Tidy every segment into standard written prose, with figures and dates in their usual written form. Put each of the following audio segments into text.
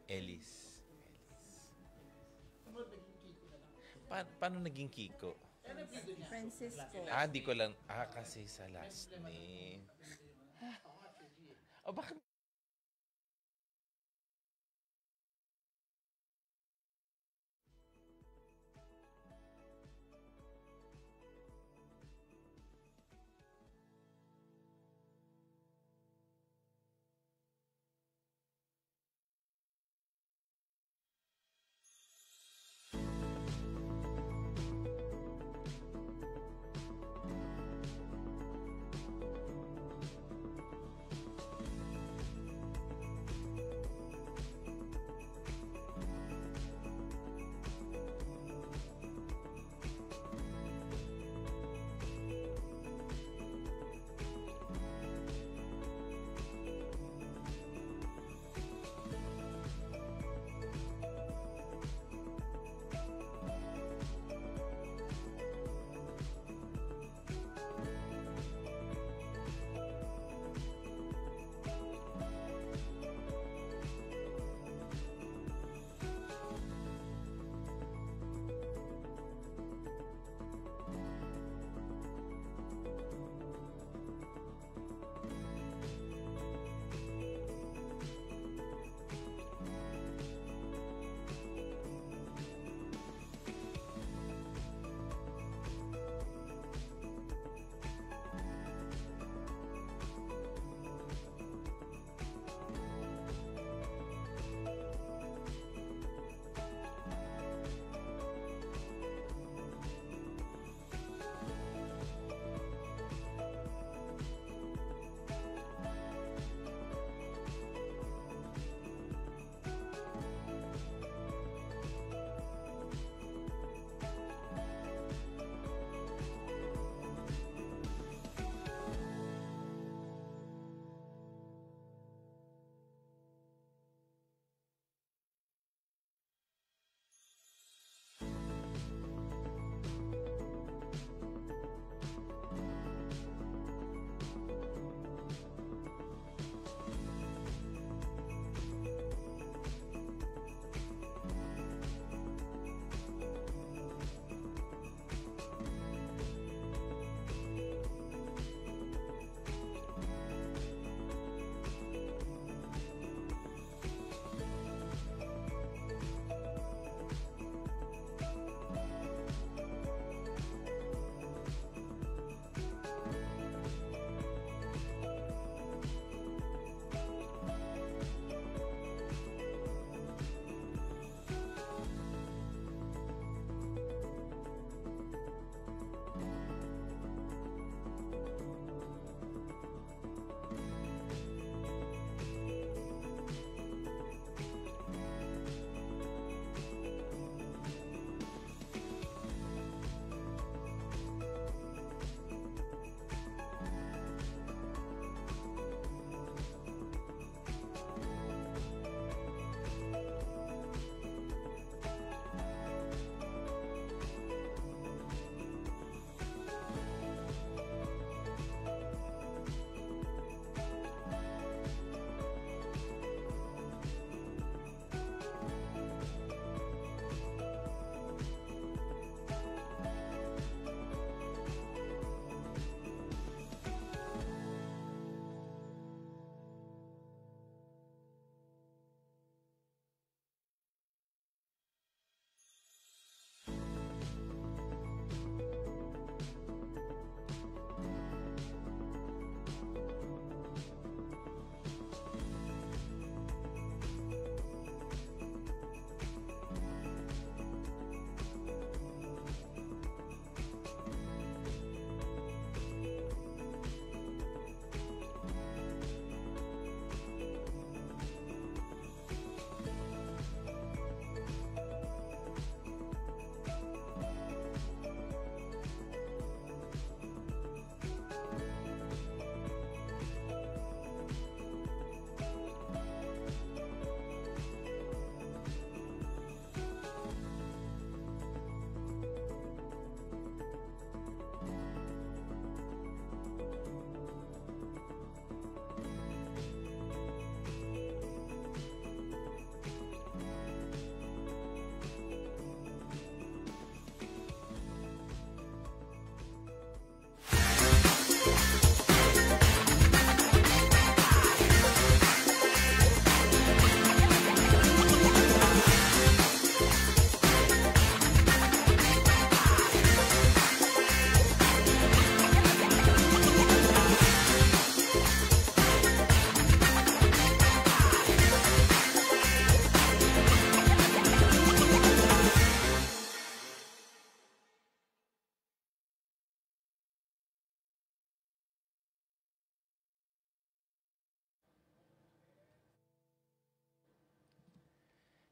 Ellis. Paano naging Kiko? Francisco. Di ko lang. Kasi sa last name. Bakit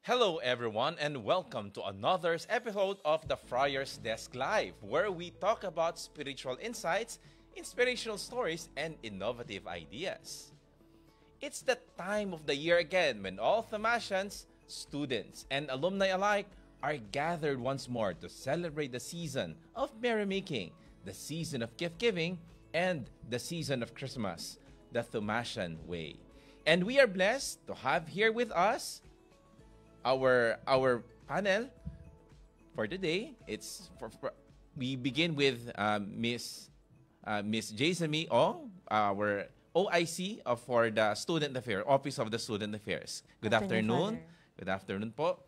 Hello, everyone, and welcome to another episode of the Friars Desk Live, where we talk about spiritual insights, inspirational stories, and innovative ideas. It's the time of the year again when all Thomasians, students, and alumni alike are gathered once more to celebrate the season of merrymaking, the season of gift-giving, and the season of Christmas, the Thomasian way. And we are blessed to have here with us our panel for today. We begin with Miss Jaisami Ong, our OIC for the Student Affairs, Office of the Student Affairs. Good afternoon. Good afternoon po.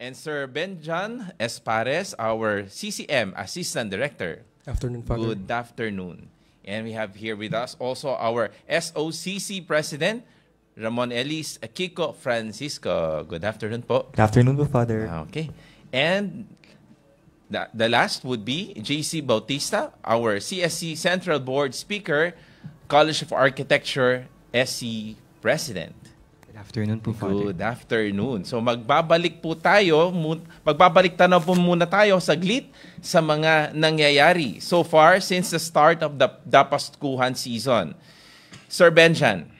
And Sir Benjan Espares, our CCM Assistant Director. Afternoon, Father. Good afternoon. And we have here with us also our SOCC President, Ramon Elis Kiko Francisco. Good afternoon po. Good afternoon po, Father. Okay. And the last would be JC Bautista, our CSC Central Board Speaker, College of Architecture, SC President. Good afternoon po, Father. Good afternoon. So magbabalik tanaw po muna tayo saglit sa mga nangyayari so far since the start of the Paskuhan season. Sir Benjan,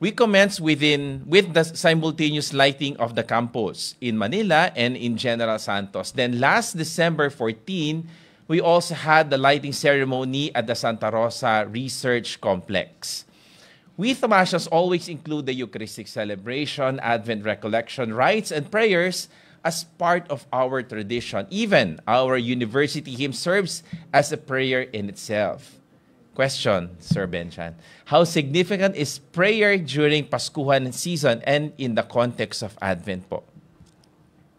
we commence with the simultaneous lighting of the campus in Manila and in General Santos. Then last December 14, we also had the lighting ceremony at the Santa Rosa Research Complex. We Thomasians always include the Eucharistic celebration, Advent recollection, rites, and prayers as part of our tradition. Even our university hymn serves as a prayer in itself. Question, Sir Benjan. How significant is prayer during Paskuhan season and in the context of Advent po?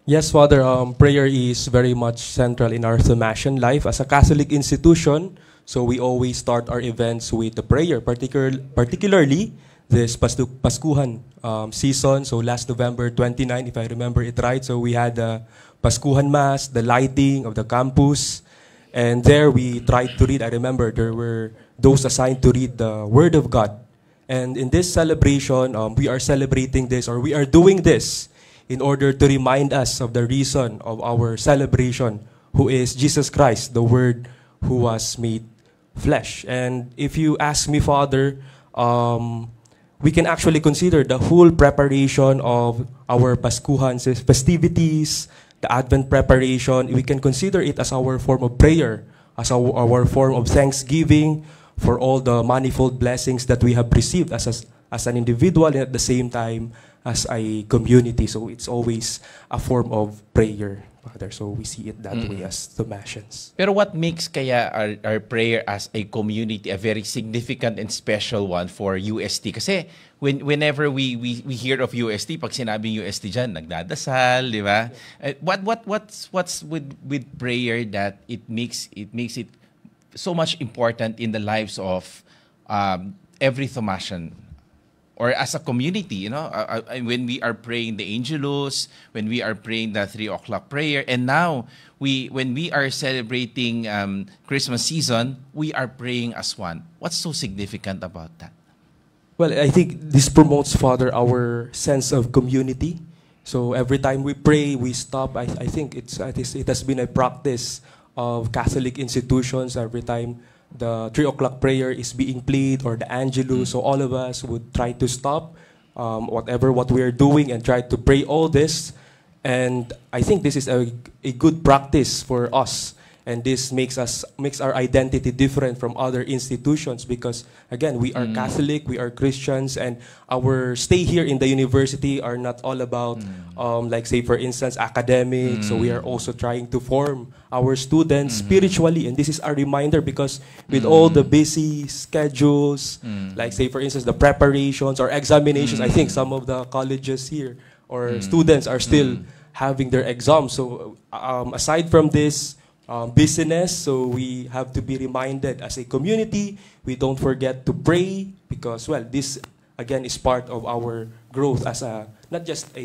Yes, Father. Prayer is very much central in our Thomasian life as a Catholic institution. So we always start our events with the prayer, particularly this Paskuhan season. So last November 29, if I remember it right, so we had the Paskuhan Mass, the lighting of the campus. And there we tried to read. I remember there were those assigned to read the Word of God. And in this celebration, we are celebrating this, or we are doing this in order to remind us of the reason of our celebration, who is Jesus Christ, the Word who was made flesh. And if you ask me, Father, we can actually consider the whole preparation of our Paskuhan festivities, the Advent preparation. We can consider it as our form of prayer, as our form of thanksgiving for all the manifold blessings that we have received as an individual and at the same time as a community. So it's always a form of prayer, Father. So we see it that way as Thomasians. Pero what makes kaya our prayer as a community a very significant and special one for UST? Kasi whenever we hear of UST, pag sinabing UST dyan, nagdadasal, di ba? What's with prayer that it makes it so much important in the lives of every Thomasian? Or as a community, when we are praying the Angelus, when we are praying the 3 o'clock prayer, and now when we are celebrating Christmas season, we are praying as one. What's so significant about that? Well, I think this promotes, Father, our sense of community. So every time we pray, we stop. I think it has been a practice of Catholic institutions. Every time the 3 o'clock prayer is being played or the Angelus, so all of us would try to stop what we are doing and try to pray all this. And I think this is a good practice for us. And this makes our identity different from other institutions because, again, we are Catholic, we are Christians, and our stay here in the university are not all about, like, say, for instance, academics. So we are also trying to form our students spiritually. And this is a reminder because with all the busy schedules, like, say, for instance, the preparations or examinations, I think some of the colleges here or students are still having their exams. So aside from this, business, so we have to be reminded as a community, we don't forget to pray because, well, this again is part of our growth as not just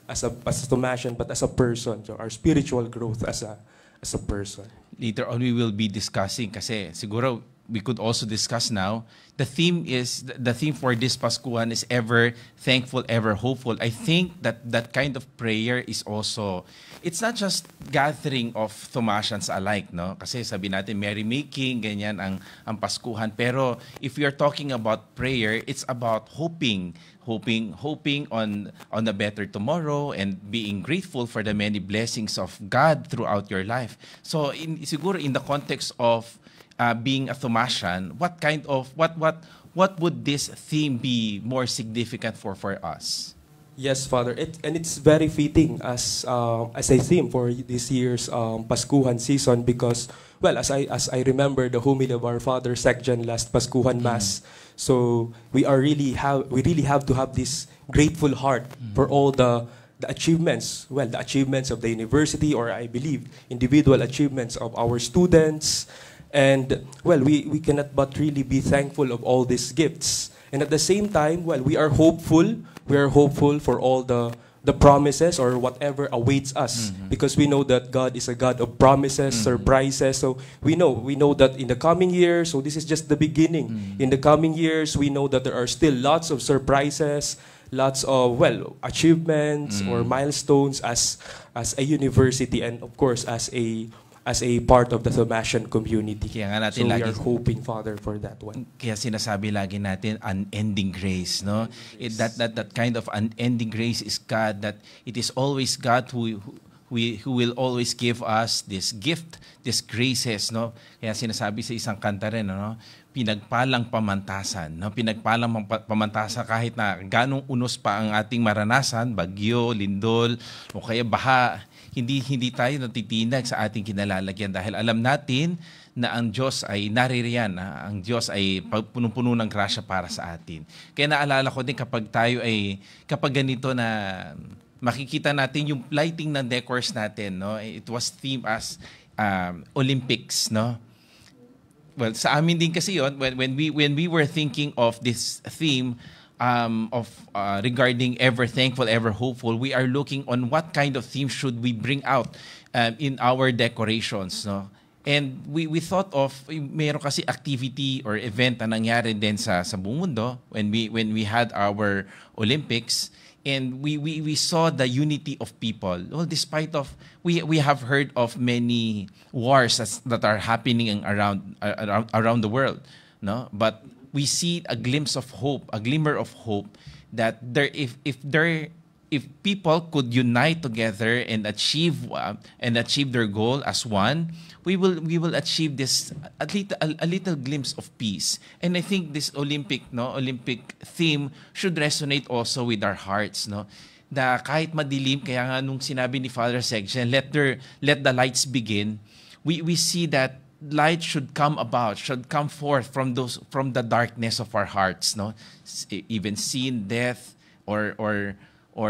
as a Thomasian, but as a person, so our spiritual growth as a person. Later on, we will be discussing kasi siguro we could also discuss now. The theme for this Paskuhan is ever thankful, ever hopeful. I think that kind of prayer is also, it's not just gathering of Thomasians alike, no? Kasi sabi natin merrymaking, ganyan ang Paskuhan. Pero if we are talking about prayer, it's about hoping on a better tomorrow and being grateful for the many blessings of God throughout your life. So siguro in the context of being a Thomasian, what would this theme be more significant for us? Yes, Father, and it's very fitting as a theme for this year's Paskuhan season because, well, as I remember the homily of our Father Secgen last Paskuhan Mass, so we really have to have this grateful heart for all the achievements, the achievements of the university, or I believe individual achievements of our students. And, we cannot but really be thankful of all these gifts. And at the same time, we are hopeful. We are hopeful for all the promises or whatever awaits us. Because we know that God is a God of promises, surprises. So we know that in the coming years, so this is just the beginning. In the coming years, we know that there are still lots of surprises, lots of, achievements or milestones as a university and, of course, as a part of the Thomasian community. Kaya nga natin so lagi, we are hoping, Father, for that one. Kaya sinasabi lagi natin, unending grace, no? That kind of unending grace is God, that it is always God who will always give us this gift, these graces, no? Kaya sinasabi sa isang kanta rin, no? Pinagpalang pamantasan, no? Pinagpalang pamantasan kahit na ganong unos pa ang ating maranasan, bagyo, lindol, o kaya baha, hindi tayo natitinag sa ating kinalalagyan dahil alam natin na ang Diyos ay naririyan, ang Diyos ay punong-puno ng grasya para sa atin. Kaya naalala ko din kapag ganito na makikita natin yung lighting ng decors natin, no? It was themed as Olympics, no? Well, sa amin din kasi yon when we were thinking of this theme, regarding ever thankful, ever hopeful, we are looking on what kind of theme should we bring out in our decorations, no? And we thought of mayroon kasi activity or event na nangyari din sa buong mundo when we had our Olympics, and we saw the unity of people. Well, despite of we have heard of many wars that are happening around the world, no? But we see a glimpse of hope, a glimmer of hope that if people could unite together and achieve their goal as one, we will achieve this a little glimpse of peace. And I think this Olympic theme should resonate also with our hearts, no? Na kahit madilim, kaya nga nung sinabi ni Father Secgen, let the lights begin. We see that light should come forth from the darkness of our hearts, no? Even sin, death, or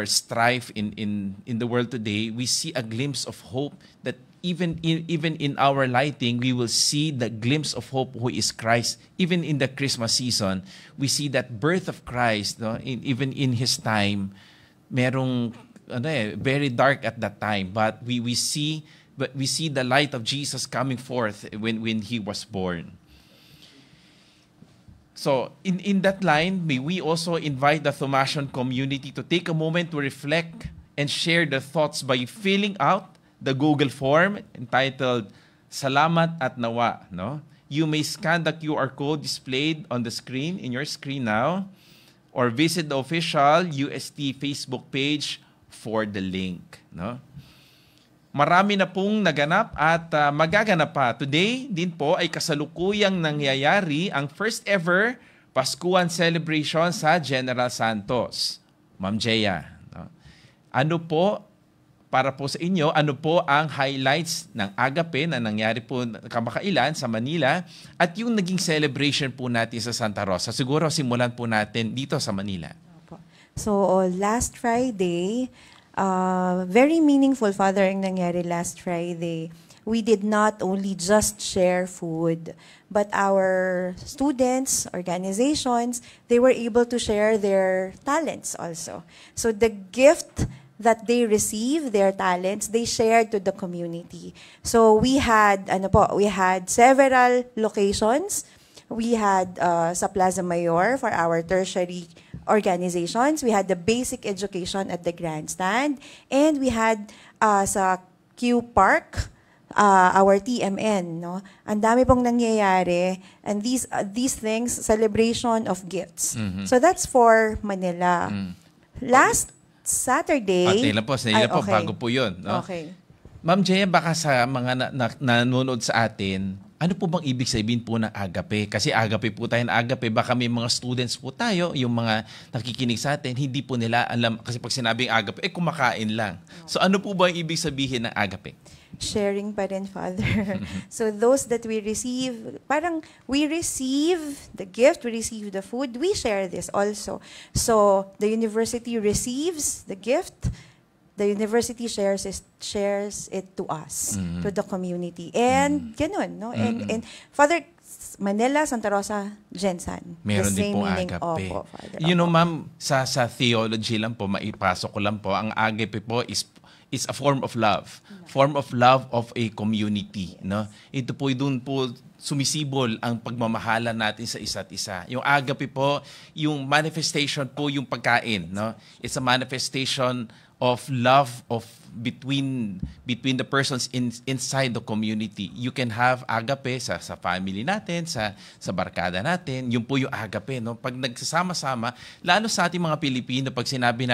strife in the world today, we see a glimpse of hope that even in our lighting, we will see the glimpse of hope who is Christ. Even in the Christmas season, we see that birth of Christ, no? Even in His time, merong very dark at that time, but we see the light of Jesus coming forth when He was born. So in that line, may we also invite the Thomasian community to take a moment to reflect and share their thoughts by filling out the Google form entitled Salamat at Nawa, no? You may scan the QR code displayed on the screen, in your screen now, or visit the official UST Facebook page for the link, no? Marami na pong naganap at magaganap pa. Today din po ay kasalukuyang nangyayari ang first ever Paskuhan celebration sa General Santos. Ma'am Jaya, no? Ano po, para po sa inyo, ano po ang highlights ng agape na nangyari po kamakailan sa Manila at yung naging celebration po natin sa Santa Rosa? Siguro simulan po natin dito sa Manila. So last Friday, very meaningful, Father, ang nangyari last Friday. We did not only just share food, but our students, organizations, they were able to share their talents also. So the gift that they received, their talents, they shared to the community. So we had several locations. We had sa Plaza Mayor for our tertiary organizations. We had the basic education at the grandstand. And we had sa Q Park, our TMN, no? Ang dami pong nangyayari, and these things, celebration of gifts. So that's for Manila. Last Saturday. Lang po, bago po yun. No? Okay. Ma'am Jaya, baka sa mga nanonood sa atin, ano po bang ibig sabihin po ng agape? Kasi agape po tayo ng agape, baka may mga students po tayo, yung mga nakikinig sa atin, hindi po nila alam. Kasi pag sinabing agape, kumakain lang. So ano po ba ang ibig sabihin ng agape? Sharing pa rin, Father. So those that we receive, parang we receive the gift, we receive the food, we share this also. So the university receives the gift, the university shares it to us, to the community. And ganun, no? And Father, Manila, Santa Rosa, Gensan. Meron the din same po meaning. agape. Opo, Father. You know, ma'am, sa theology lang po, maipasok ko lang po, ang agape po is a form of love. Form of love of a community. No? Ito po, doon po sumisibol ang pagmamahalan natin sa isa't isa. Yung agape po, yung manifestation po yung pagkain. No? It's a manifestation of love of between the persons inside the community. You can have agape sa family natin, sa barkada natin. Yun po yung agape. No? Pag nagsasama-sama, lalo sa ating mga Pilipino, pag sinabi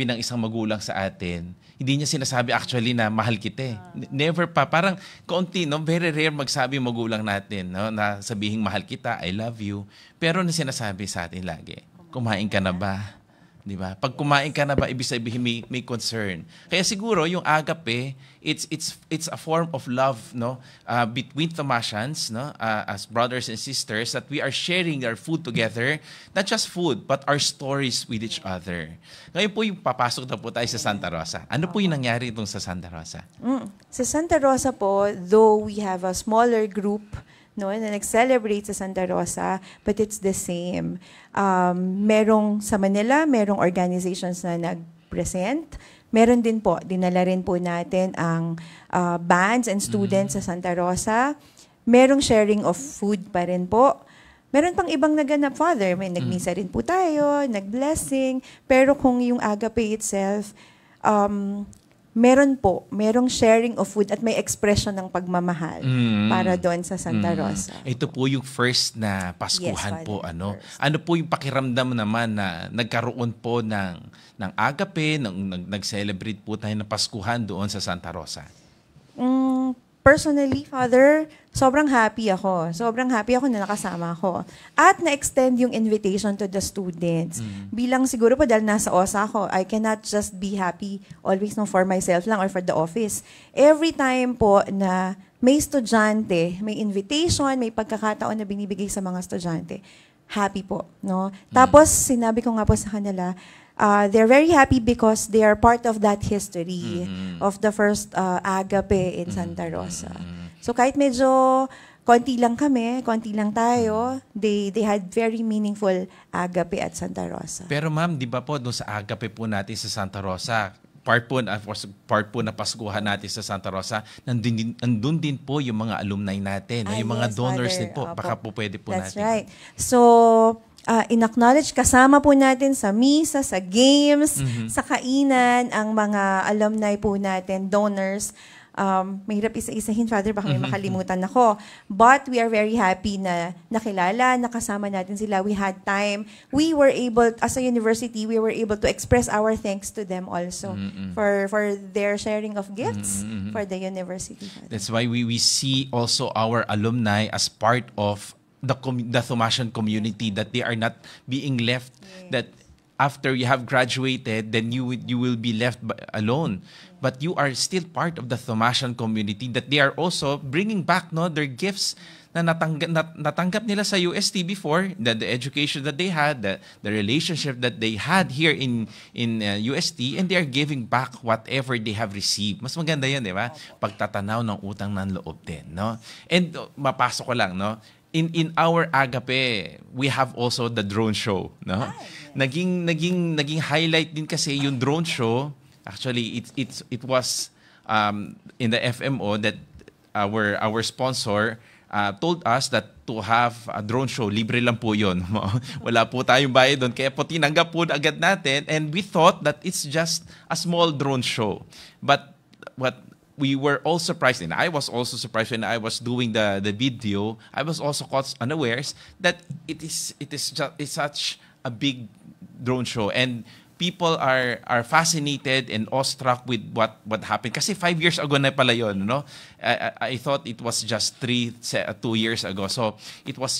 ng isang magulang sa atin, hindi niya sinasabi actually na mahal kita. Never pa. Parang kaunti, no? Very rare magsabi yung magulang natin, no? Na sabihing mahal kita, I love you. Pero na sinasabi sa atin lagi, kumain ka na ba? Di ba? Pag kumain ka na ba, ibig sabihin may concern. Kaya siguro yung agape, it's a form of love, no, between Thomasians, no, as brothers and sisters, that we are sharing our food together, not just food, but our stories with each other. Ngayon po yung papasok na po tayo sa Santa Rosa. Ano po yung nangyari itong sa Santa Rosa? Sa Santa Rosa po, though we have a smaller group, no, na nag-celebrate sa Santa Rosa, but it's the same. Merong sa Manila, merong organizations na nag-present. Meron din po, dinala rin po natin ang bands and students sa Santa Rosa. Merong sharing of food pa rin po. Meron pang ibang naganap, Father. May nagmisa rin po tayo, nag-blessing. Pero kung yung agape itself, merong sharing of food at may expression ng pagmamahal para doon sa Santa Rosa. Ito po yung first na Paskuhan, Yes, po. Father, Ano? first. Ano po yung pakiramdam naman na nagkaroon po ng agape, nag-celebrate po tayo ng Paskuhan doon sa Santa Rosa? Personally, Father, sobrang happy ako. Sobrang happy ako na nakasama ako. At na-extend yung invitation to the students. Bilang siguro po dahil nasa OSA ako, I cannot just be happy always for myself lang or for the office. Every time po na may estudyante, may invitation, may pagkakataon na binibigay sa mga estudyante, happy po. No? Tapos, sinabi ko nga po sa kanila, they're very happy because they are part of that history of the first agape in Santa Rosa. So kahit medyo konti lang kami, konti lang tayo, they had very meaningful agape at Santa Rosa. Pero ma'am, di ba po doon sa agape po natin sa Santa Rosa, part po na Paskuhan natin sa Santa Rosa, nandun din po yung mga alumni natin, yung mga yes, donors Father. din po. Opo. Baka po pwede po That's natin. right. So, in-acknowledge, kasama po natin sa misa, sa games, sa kainan, ang mga alumni po natin, donors. Mahirap isa-isahin, Father, baka may makalimutan ako. But we are very happy na nakilala, nakasama natin sila. We had time. We were able, as a university, we were able to express our thanks to them also for their sharing of gifts for the university, Father. That's why we see also our alumni as part of the Thomasian community, that they are not being left, that after you have graduated, then you will be left alone. But you are still part of the Thomasian community, that they are also bringing back their gifts na natanggap nila sa UST before, the education that they had, the relationship that they had here in UST, and they are giving back whatever they have received. Mas maganda yan, di ba? Pagtatanaw ng utang ng loob din, no? And mapasok ko lang, no? In our agape, we have also the drone show, no? Naging highlight din kasi yung drone show. Actually, it was in the FMO that our sponsor told us that to have a drone show, libre lang po yun. Wala po tayong bayad doon. Kaya po tinanggap po agad natin. And we thought that it's just a small drone show. But what we were all surprised, and I was also surprised when I was doing the video. I was also caught unawares that it's such a big drone show. And people are fascinated and awestruck with what happened. Kasi 5 years ago na pala yun, no? I thought it was just 2 years ago. So it was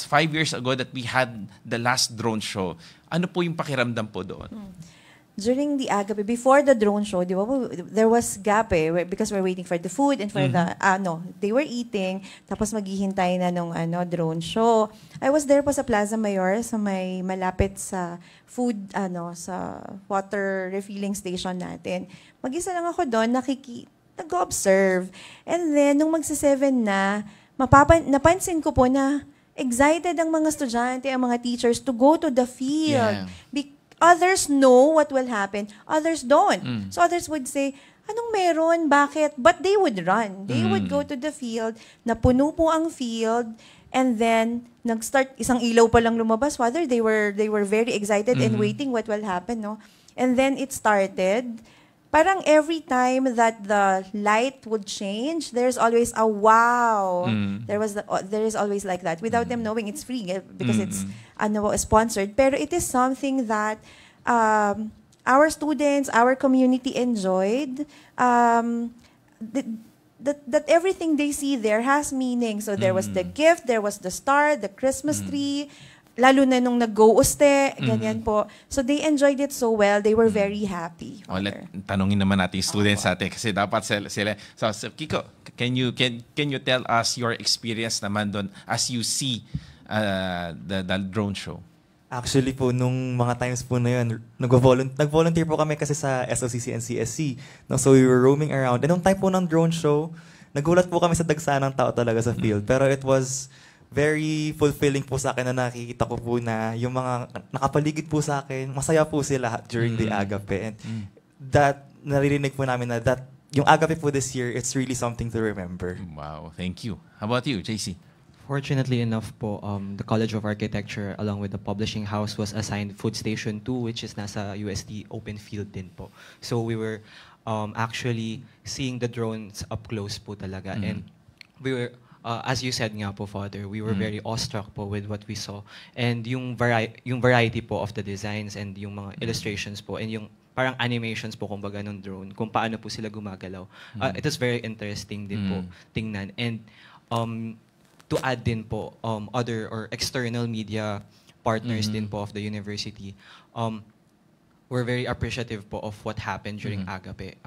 5 years ago that we had the last drone show. Ano po yung pakiramdam po doon? During the agape, before the drone show, di ba, there was gap because we're waiting for the food and for they were eating, tapos maghihintay na nung drone show. I was there po sa Plaza Mayor, sa may malapit sa food, sa water refilling station natin. Mag-isa lang ako doon, nag-observe. And then, nung magsi-7 na, napansin ko po na excited ang mga estudyante, ang mga teachers to go to the field. Yeah. Others know what will happen. Others don't. So others would say, anong meron? Bakit? But they would run. They would go to the field. Napuno po ang field. And then, nag-start, isang ilaw pa lang lumabas. Father, they were very excited and waiting what will happen. No? And then it started. Parang every time that the light would change, there's always a wow. There is always like that. Without them knowing, it's free because it's sponsored. Pero it is something that our students, our community enjoyed. That everything they see there has meaning. So there was the gift, there was the star, the Christmas tree. Lalo na nung nag-go-uste, ganyan po. So they enjoyed it so well. They were very happy. Tanungin naman natin yung students natin kasi dapat sila. So Kiko, can you tell us your experience naman doon as you see the drone show? Actually po, nung mga times po na yun, nag-volunteer po kami kasi sa SOCC and CSC. No? So we were roaming around. And nung time po ng drone show, nagulat po kami sa dagsa ng tao talaga sa field. Pero it was very fulfilling po sa akin na nakikita ko po na yung mga nakapaligid po sa akin, masaya po sila during the agape. And that, naririnig po namin na that yung agape po this year, it's really something to remember. Wow, thank you. How about you, JC? Fortunately enough po, the College of Architecture along with the publishing house was assigned Food Station 2, which is nasa UST open field din po. So we were actually seeing the drones up close po talaga. And we were, as you said nga po, Father, we were very awestruck po with what we saw. And yung variety po of the designs and yung mga illustrations po and yung parang animations po kumbaga ng drone, kung paano po sila gumagalaw. It is very interesting din po tingnan. And to add din po, other or external media partners din po of the university, we're very appreciative po of what happened during Agape.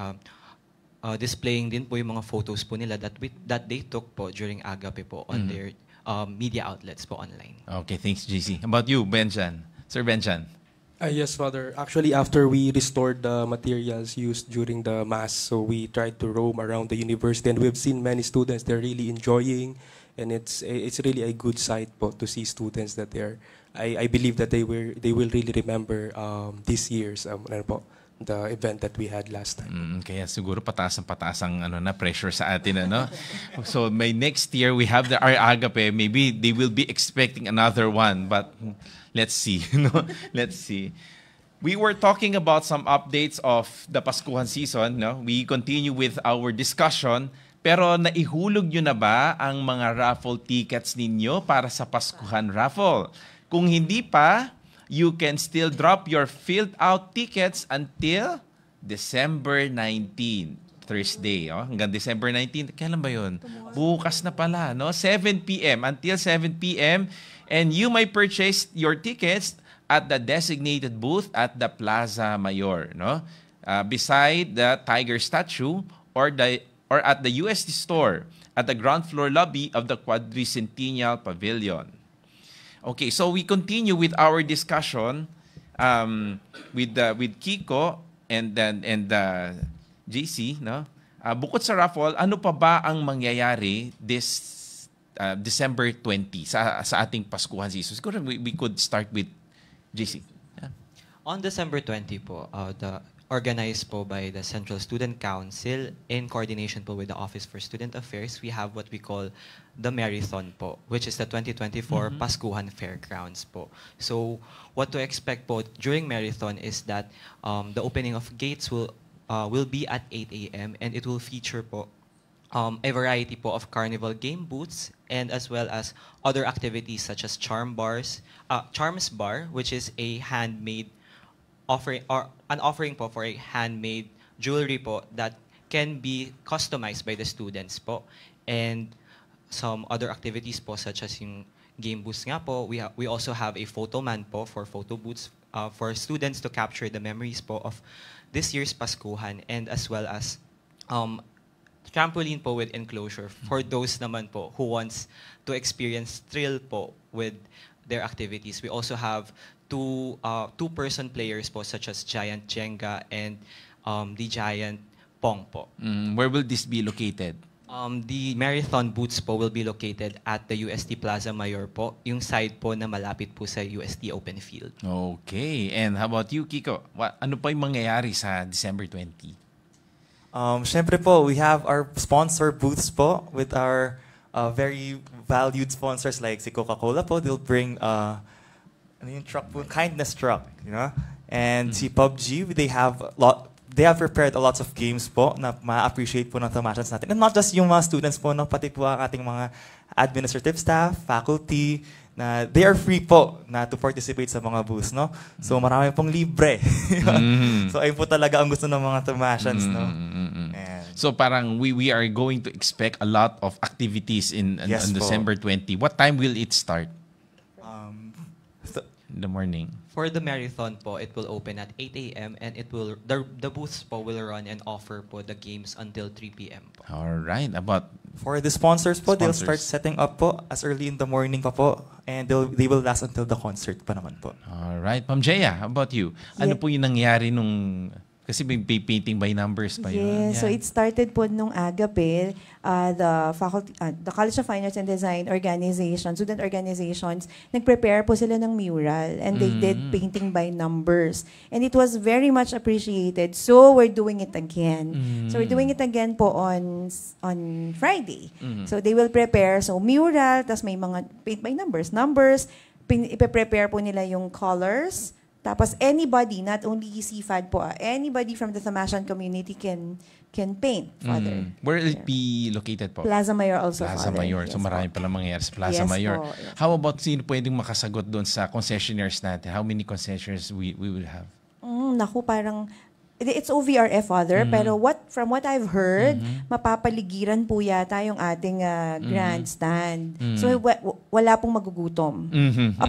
Displaying din po yung mga photos po nila that they took po during Agape po on their media outlets po online. Okay, thanks, JC. How about you, Benjan? Sir Benjan? Yes, Father. Actually, after we restored the materials used during the Mass, so we tried to roam around the university, and we've seen many students, they're really enjoying, and it's really a good sight po to see students that I believe that they will really remember this year's the event that we had last time. Kaya siguro pataas ang pressure sa atin, ano? So may next year we have our Agape, maybe they will be expecting another one, but let's see, no? Let's see. We were talking about some updates of the Paskuhan season, no? We continue with our discussion, pero naihulog nyo na ba ang mga raffle tickets ninyo para sa Paskuhan raffle? Kung hindi pa, you can still drop your filled-out tickets until December 19, Thursday. Oh? Hanggang December 19. Kailan ba yun? Bukas na pala. No? 7 p.m. Until 7 p.m. And you may purchase your tickets at the designated booth at the Plaza Mayor. No? Beside the tiger statue or at the UST store at the ground floor lobby of the Quadricentennial Pavilion. Okay, so we continue with our discussion with Kiko and JC, no? Bukod sa raffle, ano pa ba ang mangyayari this December 20 sa ating Paskuhan season? Siguro we could start with JC. Yeah. On December 20 po, organized po by the Central Student Council in coordination po with the Office for Student Affairs. We have what we call the Marathon po, which is the 2024 Paskuhan Fairgrounds po. So what to expect po during Marathon is that the opening of gates will be at 8 a.m. and it will feature po a variety po of carnival game booths and as well as other activities such as Charms Bar, which is a handmade offering or an offering po for a handmade jewelry po that can be customized by the students po, and some other activities po such as yung game booths nga po. We also have a photo man po for photo booths for students to capture the memories po of this year's Paskuhan, and as well as trampoline po with enclosure for those naman po who wants to experience thrill po with their activities. We also have two-person players po such as Giant Jenga and the Giant Pong po. Where will this be located? The marathon booths po will be located at the UST Plaza Mayor po, yung side po na malapit po sa UST Open Field. Okay. And how about you, Kiko? Ano pa yung mangyayari sa December 20? Syempre po, we have our sponsor booths po with our very valued sponsors like si Coca-Cola po. They'll bring ano yung truck po? Kindness truck, you know? And si PUBG, they have prepared a lots of games po na ma-appreciate po ng Thomasians natin. And not just yung mga students po, no? Pati po ang ating mga administrative staff, faculty, na they are free po na to participate sa mga booths, no? So marami pong libre. So ayun po talaga ang gusto ng mga Thomasians, no? And So parang we are going to expect a lot of activities on Yes po. December 20. What time will it start? In the morning. For the marathon po, it will open at 8 a.m. and it will the booths po will run and offer po the games until 3 p.m. po. All right. About for the sponsors po, they'll start Sponsors. setting up po as early in the morning pa po. And they will last until the concert pa naman po. all right. Ma'am Jaya, how about you? Ano Yeah. po yung nangyari nung kasi may painting by numbers pa yun. Yes, so it started po nung agape, the College of Fine Arts and Design organization, student organizations, nag-prepare po sila ng mural and they did painting by numbers. And it was very much appreciated. So we're doing it again. So we're doing it again po on Friday. So they will prepare, so mural, tas may mga paint by numbers, ipe-prepare po nila yung colors. Tapos anybody, not only CFAD po, anybody from the Thomasian community can paint, Father. Where will it be located po? Plaza Mayor also, Plaza Father. Mayor. Yes, So marami po. pala mangyayari sa Plaza Yes Mayor. po, yes. How about sino pwedeng makasagot doon sa concessionaires natin? How many concessionaires we will have? Naku, parang it's OVRF, Father, pero from what I've heard, mapapaligiran po yata yung ating grandstand. So wala pong magugutom.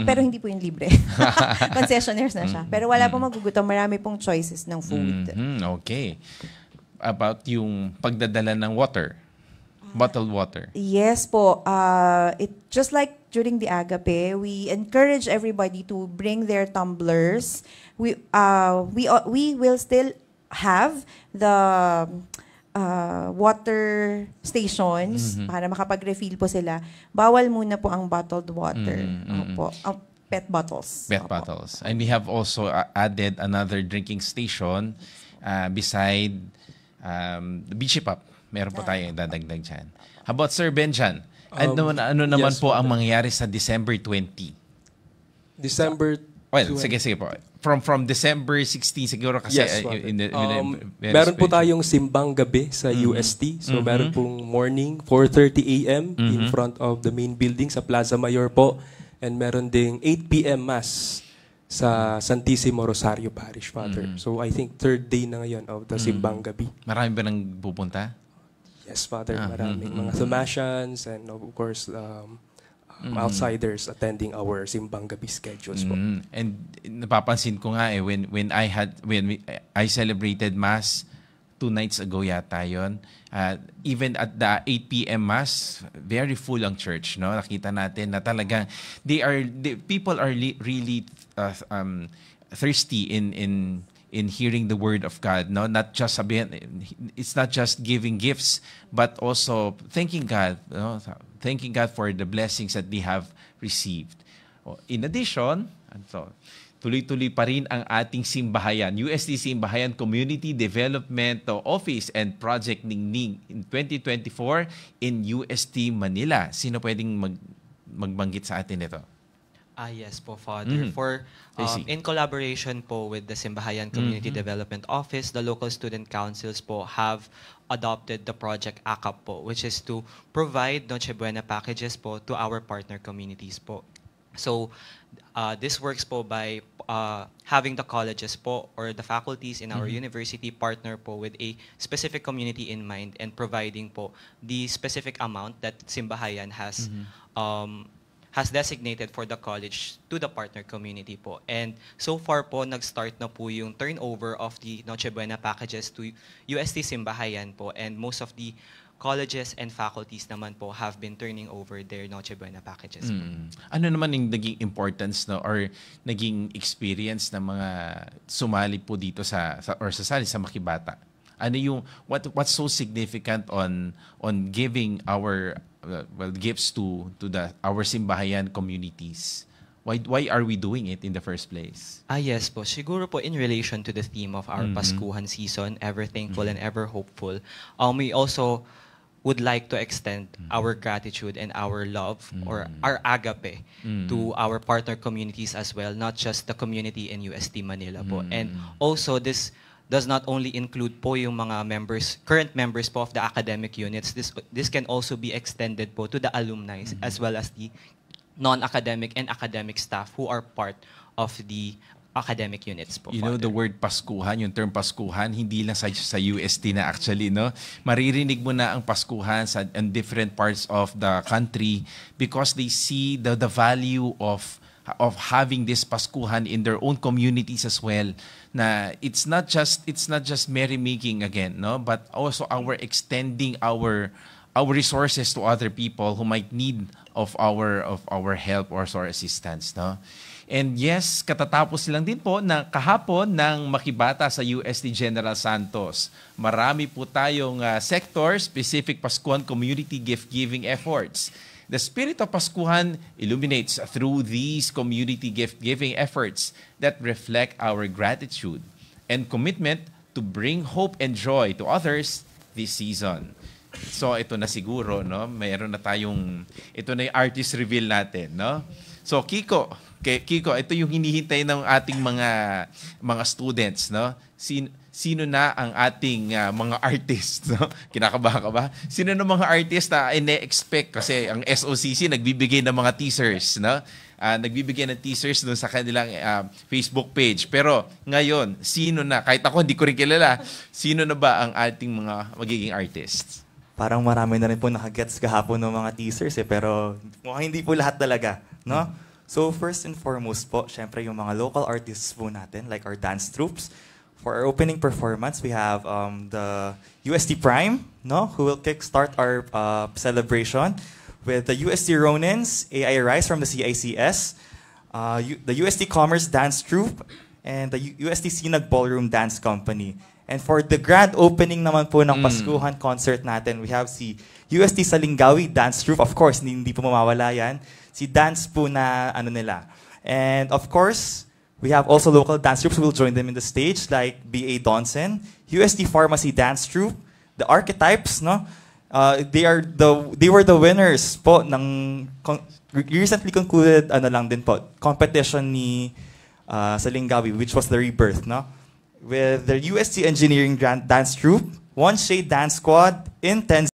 Pero hindi po yung libre. Concessionaires na siya. Pero wala pong magugutom. Marami pong choices ng food. Okay. About yung pagdadala ng water. Bottled water. Yes po. It just like during the agape, we encourage everybody to bring their tumblers. We will still have the water stations para makapag-refill po sila. Bawal muna po ang bottled water. Opo. Pet bottles. Pet Opo. bottles. And we have also added another drinking station beside the Beachy Pop. Meron po tayong dadagdag dyan. How about Sir Benjan? Ano naman yes, po ang Father. mangyayari sa December 20? December Well, 20. sige po. From December 16 siguro kasi Yes, Father. very Meron po special. tayong simbang gabi sa UST. So meron pong morning, 4:30 a.m. in front of the main building sa Plaza Mayor po. And meron ding 8 p.m. Mass sa Santissimo Rosario Parish, Father. So I think third day na ngayon of the simbang gabi. Marami ba nang pupunta? Yes, Father. Maraming mga Thomasians and of course outsiders attending our simbang gabi schedules po. And napapansin ko nga when I celebrated Mass 2 nights ago yata yun. Even at the 8 p.m. Mass, very full ang church, no? Nakita natin na talagang people are really thirsty in hearing the word of God, no? Not just it's not just giving gifts, but also thanking God, no? Thanking God for the blessings that they have received. In addition, tuloy-tuloy pa rin ang ating Simbahayan, UST Simbahayan Community Development Office and Project Ningning in 2024 in UST Manila. Sino pwedeng magbanggit sa atin ito? Yes po, Father. For in collaboration po with the Simbahayan Community Development Office, the local student councils po have adopted the project AKAP po, which is to provide Noche Buena packages po to our partner communities po. So, this works po by having the colleges po or the faculties in our university partner po with a specific community in mind and providing po the specific amount that Simbahayan has designated for the college to the partner community po. And so far po, nag-start na po yung turnover of the Noche Buena packages to UST Simbahayan po, and most of the colleges and faculties naman po have been turning over their Noche Buena packages po. Ano naman yung naging importance or naging experience ng mga sumali po dito sasali sa Makibata? Ano yung what's so significant on giving our gifts to our Simbahayan communities? Why are we doing it in the first place? Yes po. Siguro po in relation to the theme of our Paskuhan season, ever thankful and ever hopeful, we also would like to extend our gratitude and our love or our agape to our partner communities as well, not just the community in UST Manila po. And also this does not only include po yung mga current members po of the academic units. This can also be extended po to the alumni as well as the non-academic and academic staff who are part of the academic units po. You know, the word Paskuhan, yung term Paskuhan, hindi lang sa UST na actually, no? Maririnig mo na ang Paskuhan in different parts of the country because they see the value of having this Paskuhan in their own communities as well. Na it's not just merrymaking again, no? But also our extending our resources to other people who might need of our help or our assistance, no? And yes, katatapos lang din po na kahapon ng Makibata sa UST General Santos. Marami po tayong sector-specific Paskuhan community gift-giving efforts. The spirit of Paskuhan illuminates through these community gift-giving efforts that reflect our gratitude and commitment to bring hope and joy to others this season. So ito na siguro, no? Mayroon na ito na yung artist reveal natin, no? So Kiko, ito yung hinihintay ng ating mga students, no? Sino na ang ating mga artists, no? Kinakabahan ka ba? Sino na mga artists na ine-expect kasi ang SOCC nagbibigay ng mga teasers, no? Nagbibigay ng teasers doon sa kanilang Facebook page. Pero ngayon, sino na? Kahit ako hindi ko rin kilala. Sino na ba ang ating mga magiging artists? Parang marami na rin po nakagets kahapon ng mga teasers pero mukhang hindi po lahat talaga, no? So first and foremost po, syempre yung mga local artists po natin, like our dance troops. For our opening performance, we have the UST Prime, no, who will kickstart our celebration with the UST Ronins, AI Rice from the CICS, the UST Commerce Dance Troupe, and the UST Sinag Ballroom Dance Company. And for the grand opening naman po ng Paskuhan concert natin, we have si UST Salingawi Dance Troupe. Of course, hindi po mawawala yan. Si dance po na nila. And of course, we have also local dance troops who will join them in the stage, like B.A. Donson, UST Pharmacy Dance Troupe, the Archetypes, no? They were the winners po ng recently concluded competition ni Salingawi, which was the Rebirth, no? With the UST Engineering Dance Troupe, One Shade Dance Squad, Intense